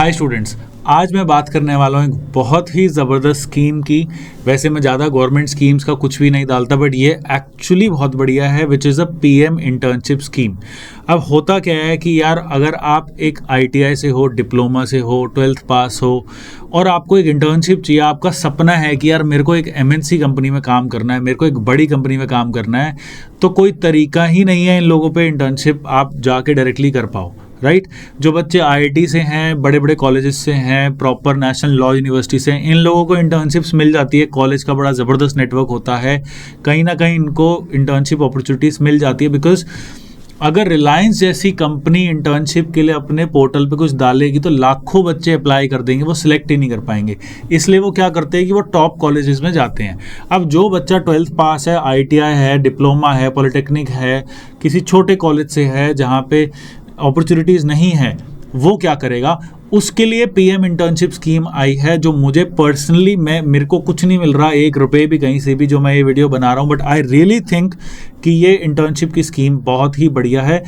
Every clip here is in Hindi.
हाय स्टूडेंट्स, आज मैं बात करने वाला हूँ एक बहुत ही ज़बरदस्त स्कीम की। वैसे मैं ज़्यादा गवर्नमेंट स्कीम्स का कुछ भी नहीं डालता, बट ये एक्चुअली बहुत बढ़िया है, which is a PM internship scheme. अब होता क्या है कि यार, अगर आप एक आईटीआई से हो, डिप्लोमा से हो, 12th पास हो और आपको एक इंटर्नशिप चाहिए, आपका सपना है कि यार मेरे को एक एमएनसी कंपनी में काम करना है, मेरे को एक बड़ी कंपनी में काम करना है, तो कोई तरीका ही नहीं है इन लोगों पे इंटर्नशिप आप जाके डायरेक्टली कर पाओ, राइट। जो बच्चे आईआईटी से हैं, बड़े बड़े कॉलेजेस से हैं, प्रॉपर नेशनल लॉ यूनिवर्सिटी से हैं, इन लोगों को इंटर्नशिप्स मिल जाती है। कॉलेज का बड़ा ज़बरदस्त नेटवर्क होता है, कहीं ना कहीं इनको इंटर्नशिप अपॉर्चुनिटीज़ मिल जाती है। बिकॉज अगर रिलायंस जैसी कंपनी इंटर्नशिप के लिए अपने पोर्टल पे कुछ डालेगी तो लाखों बच्चे अप्लाई कर देंगे, वो सिलेक्ट ही नहीं कर पाएंगे। इसलिए वो क्या करते हैं कि वो टॉप कॉलेजेस में जाते हैं। अब जो बच्चा 12th पास है, आईटीआई है, डिप्लोमा है, पॉलिटेक्निक है, किसी छोटे कॉलेज से है जहाँ पे अपॉर्चुनिटीज़ नहीं है, वो क्या करेगा? उसके लिए पीएम इंटर्नशिप स्कीम आई है, जो मुझे पर्सनली मेरे को कुछ नहीं मिल रहा, 1 रुपये भी कहीं से भी, जो मैं ये वीडियो बना रहा हूँ, बट आई रियली थिंक कि ये इंटर्नशिप की स्कीम बहुत ही बढ़िया है।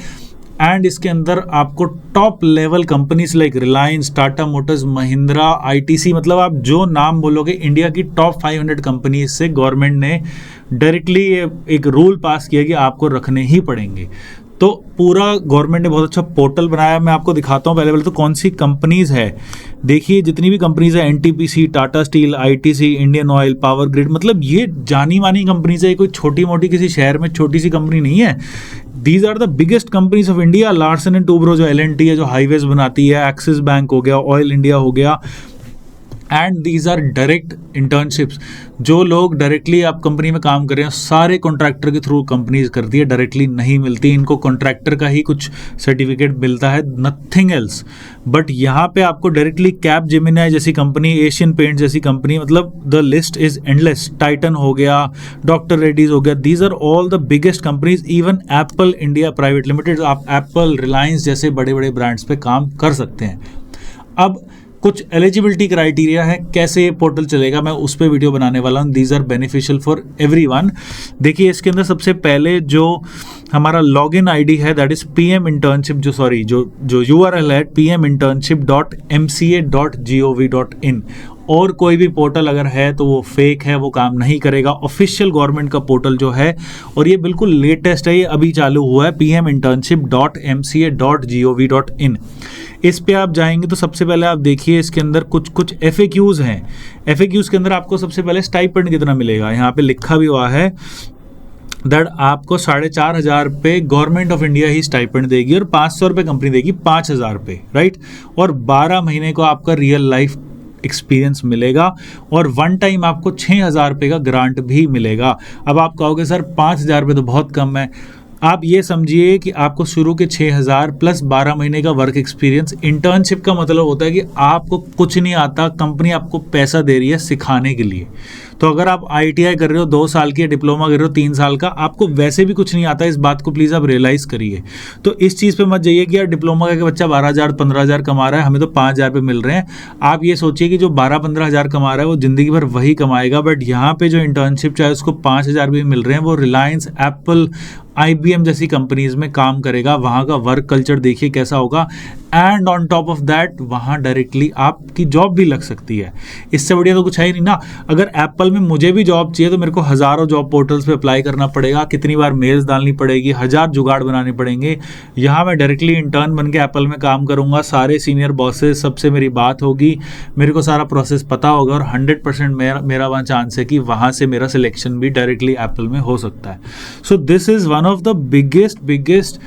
एंड इसके अंदर आपको top level companies like Reliance, Tata Motors, Mahindra, ITC, मतलब आप जो नाम बोलोगे इंडिया की टॉप 500 कंपनीज से गवर्नमेंट ने डायरेक्टली एक रूल पास किया कि आपको रखने ही पड़ेंगे। तो पूरा गवर्नमेंट ने बहुत अच्छा पोर्टल बनाया। मैं आपको दिखाता हूँ पहले तो कौन सी कंपनीज है। देखिए, जितनी भी कंपनीज है, NTPC, Tata steel, ITC, Indian oil, power grid, मतलब ये जानी मानी कंपनीज है। कोई छोटी मोटी किसी शहर में छोटी सी कंपनी नहीं है। These are the biggest companies of India. Larsen and Toubro जो एलएनटी है, जो हाईवेज बनाती है, एक्सिस बैंक हो गया, ऑयल इंडिया हो गया, and these are direct internships. जो लोग डायरेक्टली आप कंपनी में काम कर रहे हैं, सारे कॉन्ट्रैक्टर के थ्रू कंपनीज करती है, डायरेक्टली नहीं मिलती। इनको कॉन्ट्रैक्टर का ही कुछ सर्टिफिकेट मिलता है, नथिंग एल्स। बट यहाँ पे आपको डायरेक्टली कैप जेमिनी जैसी कंपनी, एशियन पेंट जैसी कंपनी, मतलब the list is endless. Titan हो गया, डॉक्टर रेड्डीज हो गया, these are all the biggest companies. Even Apple India private limited, आप एप्पल, रिलायंस जैसे बड़े बड़े ब्रांड्स पे काम कर सकते हैं। अब कुछ एलिजिबिलिटी क्राइटेरिया है, कैसे ये पोर्टल चलेगा, मैं उस पर वीडियो बनाने वाला हूँ। These are beneficial for everyone. देखिए, इसके अंदर सबसे पहले जो हमारा लॉगिन आईडी है, दैट इज पीएम इंटर्नशिप, जो यूआरएल है pminternship.mca.gov.in। और कोई भी पोर्टल अगर है तो वो फेक है, वो काम नहीं करेगा। ऑफिशियल गवर्नमेंट का पोर्टल जो है, और ये बिल्कुल लेटेस्ट है, ये अभी चालू हुआ है, pminternship.mca.gov.in। इस पे आप जाएंगे तो सबसे पहले आप देखिए, इसके अंदर कुछ FAQs हैं। FAQs के अंदर आपको सबसे पहले स्टाइपेंड कितना मिलेगा, यहाँ पे लिखा भी हुआ है दैट आपको 4,500 पे government of India he stipend देगी और 500 रुपये कंपनी देगी, 5,000 पे, राइट। और 12 महीने को आपका रियल लाइफ एक्सपीरियंस मिलेगा और वन टाइम आपको 6,000 रुपये का ग्रांट भी मिलेगा। अब आप कहोगे सर 5,000 रुपये तो बहुत कम है। आप ये समझिए कि आपको शुरू के 6,000 प्लस 12 महीने का वर्क एक्सपीरियंस। इंटर्नशिप का मतलब होता है कि आपको कुछ नहीं आता, कंपनी आपको पैसा दे रही है सिखाने के लिए। तो अगर आप आईटीआई कर रहे हो 2 साल की, डिप्लोमा कर रहे हो 3 साल का, आपको वैसे भी कुछ नहीं आता। इस बात को प्लीज़ आप रियलाइज़ करिए। तो इस चीज़ पे मत जाइए कि यार डिप्लोमा का बच्चा 12,000 15,000 कमा रहा है, हमें तो 5,000 रुपये मिल रहे हैं। आप ये सोचिए कि जो 12-15,000 कमा रहा है वो ज़िंदगी भर वही कमाएगा। बट यहाँ पे जो इंटर्नशिप चाहे उसको 5,000 भी मिल रहे हैं, वो रिलायंस, एप्पल, IBM जैसी कंपनीज में काम करेगा। वहाँ का वर्क कल्चर देखिए कैसा होगा। And on top of that वहाँ डायरेक्टली आपकी जॉब भी लग सकती है। इससे बढ़िया तो कुछ है ही नहीं ना। अगर एप्पल में मुझे भी जॉब चाहिए तो मेरे को हज़ारों जॉब पोर्टल्स पे अप्लाई करना पड़ेगा, कितनी बार मेल्स डालनी पड़ेगी, 1000 जुगाड़ बनाने पड़ेंगे। यहाँ मैं डायरेक्टली इंटर्न बन के एप्पल में काम करूँगा, सारे सीनियर बॉसेस सबसे मेरी बात होगी, मेरे को सारा प्रोसेस पता होगा और 100% मेरा वहाँ चांस है कि वहाँ से मेरा सिलेक्शन भी डायरेक्टली एप्पल में हो सकता है। So this is one of the biggest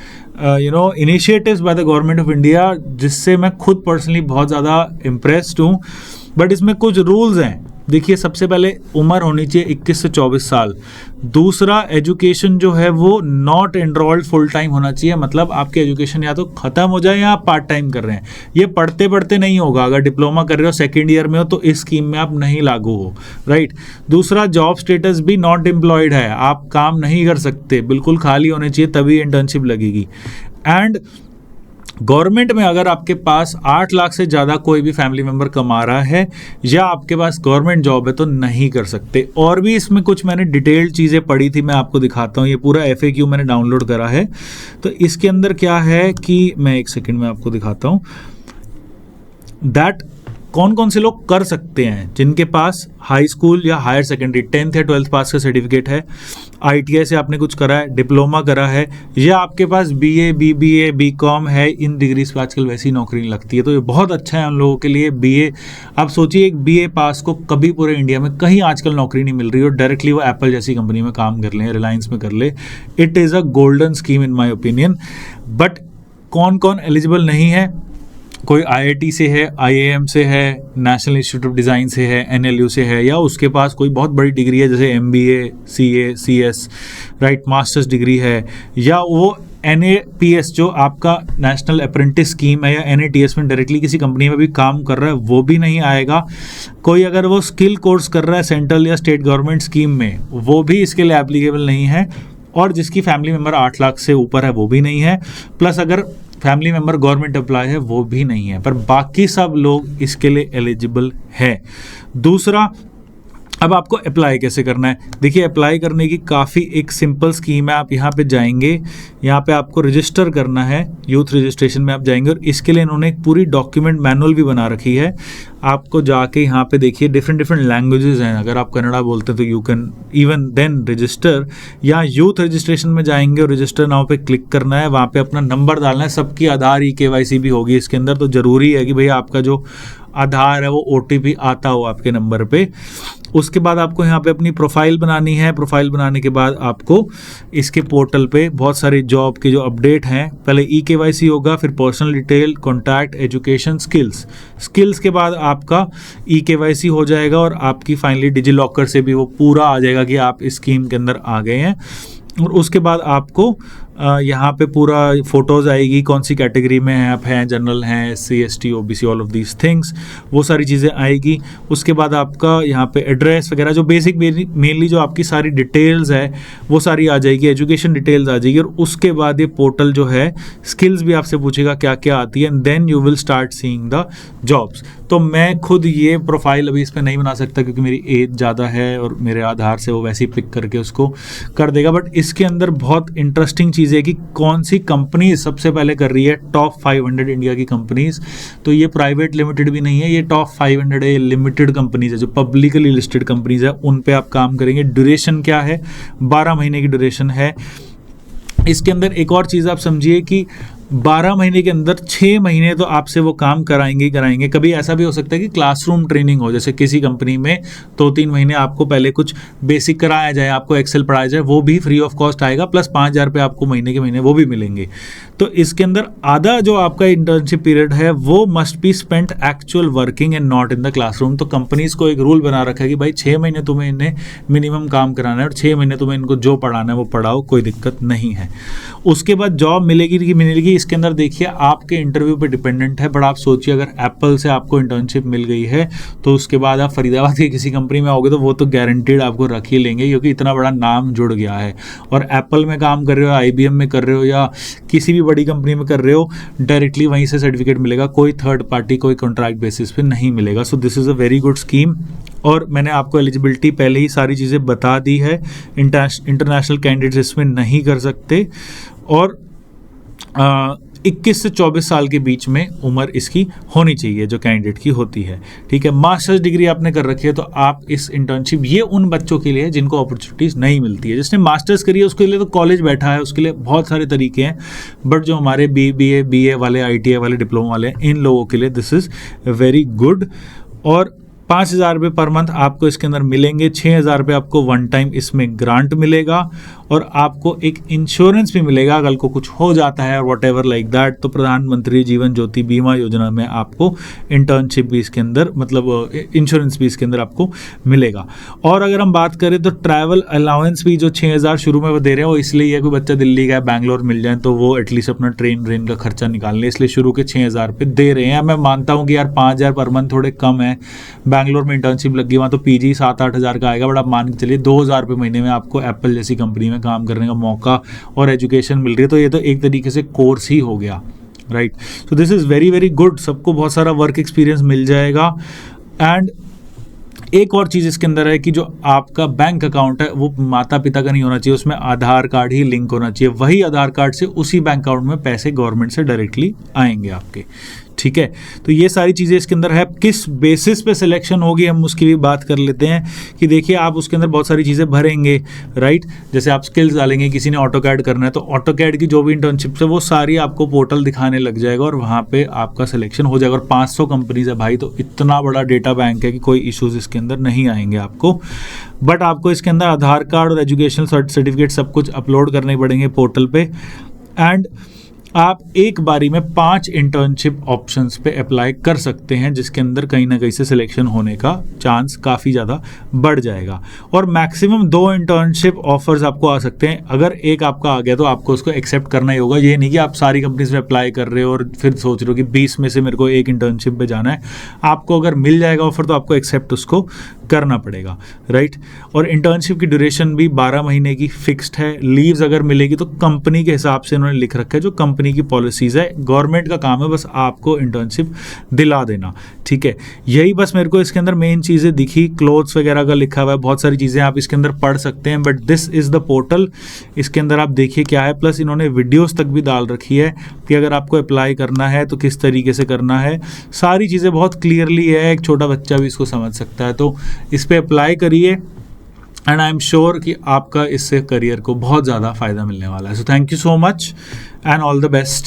initiatives by the government of India, जिससे मैं खुद पर्सनली बहुत ज़्यादा इम्प्रेस्ड हूँ। बट इसमें कुछ रूल्स हैं। देखिए, सबसे पहले उम्र होनी चाहिए 21 से 24 साल। दूसरा, एजुकेशन जो है वो नॉट एनरोल्ड फुल टाइम होना चाहिए, मतलब आपकी एजुकेशन या तो ख़त्म हो जाए या आप पार्ट टाइम कर रहे हैं। ये पढ़ते पढ़ते नहीं होगा। अगर डिप्लोमा कर रहे हो, सेकेंड ईयर में हो, तो इस स्कीम में आप नहीं लागू हो, राइट। दूसरा, जॉब स्टेटस भी नॉट एम्प्लॉयड है, आप काम नहीं कर सकते, बिल्कुल खाली होने चाहिए तभी इंटर्नशिप लगेगी। एंड गवर्नमेंट में अगर आपके पास 8 लाख से ज़्यादा कोई भी फैमिली मेम्बर कमा रहा है या आपके पास गवर्नमेंट जॉब है तो नहीं कर सकते। और भी इसमें कुछ मैंने डिटेल्ड चीज़ें पढ़ी थी, मैं आपको दिखाता हूँ। ये पूरा FAQ मैंने डाउनलोड करा है। तो इसके अंदर क्या है कि मैं 1 सेकंड में आपको दिखाता हूँ। दैट कौन कौन से लोग कर सकते हैं, जिनके पास हाई स्कूल या हायर सेकेंडरी 10th या 12th पास का सर्टिफिकेट है, ITI से आपने कुछ करा है, डिप्लोमा करा है, या आपके पास BA BBA BCom है। इन डिग्रीज पे आजकल वैसी नौकरी नहीं लगती है, तो ये बहुत अच्छा है उन लोगों के लिए। BA, आप सोचिए एक BA पास को कभी पूरे इंडिया में कहीं आजकल नौकरी नहीं मिल रही, और डायरेक्टली वो एप्पल जैसी कंपनी में काम कर ले, रिलायंस में कर ले। It is a golden scheme in my opinion. But कौन कौन एलिजिबल नहीं है? कोई IIT से है, IIM से है, नेशनल इंस्टीट्यूट ऑफ डिज़ाइन से है, NLU से है, या उसके पास कोई बहुत बड़ी डिग्री है जैसे MBA CA CS, right, masters degree है, या वो NAPS जो आपका नेशनल अप्रेंटिस स्कीम है, या NATS में डायरेक्टली किसी कंपनी में भी काम कर रहा है, वो भी नहीं आएगा। कोई अगर वो स्किल कोर्स कर रहा है सेंट्रल या स्टेट गवर्नमेंट स्कीम में, वो भी इसके लिए एप्लीकेबल नहीं है। और जिसकी फैमिली मेंबर 8 लाख से ऊपर है वो भी नहीं है। प्लस अगर फैमिली मेंबर गवर्नमेंट एम्प्लॉय है वो भी नहीं है, पर बाकी सब लोग इसके लिए एलिजिबल है। दूसरा, अब आपको अप्लाई कैसे करना है? देखिए, अप्लाई करने की काफ़ी एक सिंपल स्कीम है। आप यहाँ पे जाएंगे, यहाँ पे आपको रजिस्टर करना है, यूथ रजिस्ट्रेशन में आप जाएंगे, और इसके लिए इन्होंने एक पूरी डॉक्यूमेंट मैनुअल भी बना रखी है। आपको जाके यहाँ पे देखिए डिफरेंट लैंग्वेजेस हैं। अगर आप कन्नड़ा बोलते हैं तो you can even then register, या यूथ रजिस्ट्रेशन में जाएंगे और रजिस्टर नाउ पे क्लिक करना है, वहाँ पे अपना नंबर डालना है। सबकी आधार KYC भी होगी इसके अंदर, तो ज़रूरी है कि भैया आपका जो आधार है वो OTP आता हो आपके नंबर पे। उसके बाद आपको यहाँ पे अपनी प्रोफाइल बनानी है। प्रोफाइल बनाने के बाद आपको इसके पोर्टल पे बहुत सारी जॉब के जो अपडेट हैं, पहले KYC होगा, फिर personal detail, contact, education, skills के बाद आपका KYC हो जाएगा, और आपकी फाइनली डिजी लॉकर से भी वो पूरा आ जाएगा कि आप इस स्कीम के अंदर आ गए हैं। और उसके बाद आपको यहाँ पे पूरा फोटोज़ आएगी, कौन सी कैटेगरी में हैं आप, हैं जनरल हैं, SC ST OBC, all of these things, वो सारी चीज़ें आएगी। उसके बाद आपका यहाँ पे एड्रेस वगैरह जो बेसिक मेनली जो आपकी सारी डिटेल्स है वो सारी आ जाएगी, एजुकेशन डिटेल्स आ जाएगी। और उसके बाद ये पोर्टल जो है स्किल्स भी आपसे पूछेगा क्या क्या आती है, and then you will start seeing the jobs. तो मैं खुद ये प्रोफाइल अभी इस पर नहीं बना सकता क्योंकि मेरी एज ज़्यादा है, और मेरे आधार से वो वैसे ही पिक करके उसको कर देगा। बट इसके अंदर बहुत इंटरेस्टिंग चीज़ है कि कौन सी कंपनी सबसे पहले कर रही है, टॉप 500 इंडिया की कंपनीज। तो ये प्राइवेट लिमिटेड भी नहीं है, ये टॉप 500 है, लिमिटेड कंपनीज है, जो पब्लिकली लिस्टेड कंपनीज है, उन पे आप काम करेंगे। ड्यूरेशन क्या है? 12 महीने की ड्यूरेशन है। इसके अंदर एक और चीज़ आप समझिए कि 12 महीने के अंदर 6 महीने तो आपसे वो काम कराएंगे ही कराएंगे। कभी ऐसा भी हो सकता है कि क्लासरूम ट्रेनिंग हो, जैसे किसी कंपनी में 2-3 महीने आपको पहले कुछ बेसिक कराया जाए, आपको एक्सेल पढ़ाया जाए, वो भी फ्री ऑफ कॉस्ट आएगा, प्लस 5,000 रुपये आपको महीने के महीने वो भी मिलेंगे। तो इसके अंदर आधा जो आपका इंटर्नशिप पीरियड है वो must be spent actual working and not in the classroom. तो कंपनीज को एक रूल बना रखा है कि भाई 6 महीने तुम्हें इन्हें मिनिमम काम कराना है, और 6 महीने तुम्हें इनको जो पढ़ाना है वो पढ़ाओ, कोई दिक्कत नहीं है। उसके बाद जॉब मिलेगी कि मिलेगी, इसके अंदर देखिए आपके इंटरव्यू पे डिपेंडेंट है। बट आप सोचिए अगर एप्पल से आपको इंटर्नशिप मिल गई है तो उसके बाद आप फरीदाबाद की किसी कंपनी में आओगे तो वो तो गारंटीड आपको रख ही लेंगे, क्योंकि इतना बड़ा नाम जुड़ गया है। और एप्पल में काम कर रहे हो, IBM में कर रहे हो, या किसी भी बड़ी कंपनी में कर रहे हो, डायरेक्टली वहीं से सर्टिफिकेट मिलेगा, कोई थर्ड पार्टी कोई कॉन्ट्रैक्ट बेसिस पे नहीं मिलेगा। So this is a very good scheme. और मैंने आपको एलिजिबिलिटी पहले ही सारी चीज़ें बता दी है। इंटरनेशनल कैंडिडेट्स इसमें नहीं कर सकते, और 21 से 24 साल के बीच में उम्र इसकी होनी चाहिए जो कैंडिडेट की होती है। ठीक है, मास्टर्स डिग्री आपने कर रखी है तो आप इस इंटर्नशिप, ये उन बच्चों के लिए है जिनको अपॉर्चुनिटीज़ नहीं मिलती है। जिसने मास्टर्स करी है उसके लिए तो कॉलेज बैठा है, उसके लिए बहुत सारे तरीके हैं। बट जो हमारे BA वाले, ITI वाले, डिप्लोमा वाले, इन लोगों के लिए दिस इज़ वेरी गुड। और 5,000 रुपये पर मंथ आपको इसके अंदर मिलेंगे। 6,000 रुपये आपको वन टाइम इसमें ग्रांट मिलेगा, और आपको एक इंश्योरेंस भी मिलेगा अगर को कुछ हो जाता है, वॉट एवर लाइक दैट। तो प्रधानमंत्री जीवन ज्योति बीमा योजना में आपको इंटर्नशिप भी इसके अंदर, मतलब इंश्योरेंस भी इसके अंदर आपको मिलेगा। और अगर हम बात करें तो ट्रैवल अलाउंस भी जो 6,000 शुरू में वो दे रहे हैं, वो इसलिए है कोई बच्चा दिल्ली का बैंगलोर मिल जाए तो वो एटलीस्ट अपना ट्रेन का खर्चा निकाल ले, इसलिए शुरू के 6,000 रुपये दे रहे हैं। मैं मानता हूँ कि यार 5,000 पर मंथ थोड़े कम है। बैंगलोर में इंटर्नशिप लगी वहाँ तो PG 7-8 हज़ार का आएगा, बट आप मान के चलिए 2,000 रुपये महीने में आपको एप्पल जैसी कंपनी में काम करने का मौका और एजुकेशन मिल रही है। तो ये तो एक तरीके से कोर्स ही हो गया, right. So this is very very good. सबको बहुत सारा वर्क एक्सपीरियंस मिल जाएगा। एंड एक और चीज़ इसके अंदर है कि जो आपका बैंक अकाउंट है वो माता पिता का नहीं होना चाहिए, उसमें आधार कार्ड ही लिंक होना चाहिए। वही आधार कार्ड से उसी बैंक अकाउंट में पैसे गवर्नमेंट से डायरेक्टली आएंगे आपके। ठीक है। तो ये सारी चीज़ें इसके अंदर है। किस बेसिस पे सिलेक्शन होगी हम उसकी भी बात कर लेते हैं कि देखिए आप उसके अंदर बहुत सारी चीज़ें भरेंगे, राइट। जैसे आप स्किल्स डालेंगे, किसी ने ऑटोकैड करना है तो ऑटोकैड की जो भी इंटर्नशिप है वो सारी आपको पोर्टल दिखाने लग जाएगा और वहाँ पे आपका सिलेक्शन हो जाएगा। और 500 कंपनीज है भाई, तो इतना बड़ा डेटा बैंक है कि कोई इश्यूज इसके अंदर नहीं आएंगे आपको। बट आपको इसके अंदर आधार कार्ड और एजुकेशनल सर्टिफिकेट सब कुछ अपलोड करने पड़ेंगे पोर्टल पे। एंड आप एक बारी में 5 इंटर्नशिप ऑप्शंस पे अप्लाई कर सकते हैं, जिसके अंदर कहीं ना कहीं से सिलेक्शन होने का चांस काफ़ी ज़्यादा बढ़ जाएगा। और मैक्सिमम 2 इंटर्नशिप ऑफर्स आपको आ सकते हैं। अगर एक आपका आ गया तो आपको उसको एक्सेप्ट करना ही होगा। ये नहीं कि आप सारी कंपनीज में अप्लाई कर रहे हो और फिर सोच रहे हो कि 20 में से मेरे को एक इंटर्नशिप पे जाना है। आपको अगर मिल जाएगा ऑफर तो आपको एक्सेप्ट उसको करना पड़ेगा, राइट। और इंटर्नशिप की ड्यूरेशन भी 12 महीने की फिक्स्ड है। लीव्स अगर मिलेगी तो कंपनी के हिसाब से उन्होंने लिख रखा है, जो कंपनी की पॉलिसीज है। गवर्नमेंट का काम है बस आपको इंटर्नशिप दिला देना, ठीक है। यही बस मेरे को इसके अंदर मेन चीज़ें दिखी। क्लोथ्स वगैरह का लिखा हुआ है, बहुत सारी चीज़ें आप इसके अंदर पढ़ सकते हैं। But this is the portal, इसके अंदर आप देखिए क्या है। प्लस इन्होंने वीडियोस तक भी डाल रखी है कि अगर आपको अप्लाई करना है तो किस तरीके से करना है। सारी चीज़ें बहुत क्लियरली है, एक छोटा बच्चा भी इसको समझ सकता है। तो इस पर अप्लाई करिए एंड आई एम श्योर कि आपका इससे करियर को बहुत ज़्यादा फ़ायदा मिलने वाला है। So thank you so much and all the best.